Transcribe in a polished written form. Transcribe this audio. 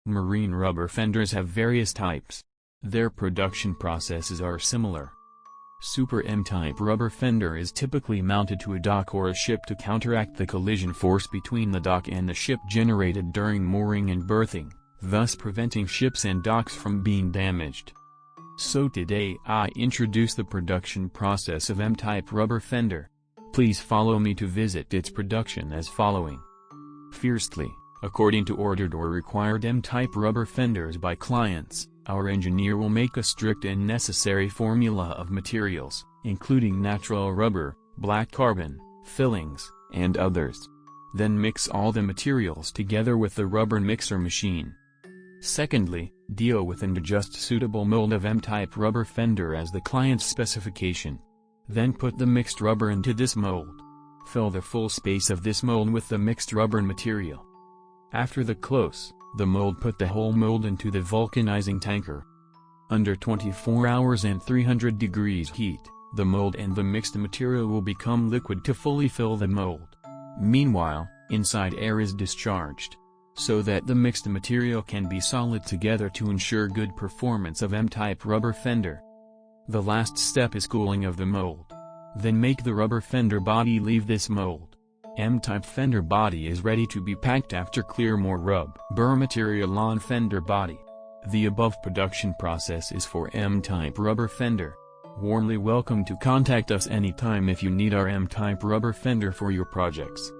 Marine rubber fenders have various types. Their production processes are similar. Super M-type rubber fender is typically mounted to a dock or a ship to counteract the collision force between the dock and the ship generated during mooring and berthing, thus preventing ships and docks from being damaged. So today I introduce the production process of M-type rubber fender. Please follow me to visit its production as following. Firstly, according to ordered or required M-type rubber fenders by clients, our engineer will make a strict and necessary formula of materials, including natural rubber, black carbon, fillings, and others. Then mix all the materials together with the rubber mixer machine. Secondly, deal with and adjust suitable mold of M-type rubber fender as the client's specification. Then put the mixed rubber into this mold. Fill the full space of this mold with the mixed rubber material. After the close, the mold, put the whole mold into the vulcanizing tanker. Under 24 hours and 300 degrees heat, the mold and the mixed material will become liquid to fully fill the mold. Meanwhile, inside air is discharged, so that the mixed material can be solid together to ensure good performance of M-type rubber fender. The last step is cooling of the mold. Then make the rubber fender body leave this mold. M-type fender body is ready to be packed after clear more rubber material on fender body. The above production process is for M-type rubber fender. Warmly welcome to contact us anytime if you need our M-type rubber fender for your projects.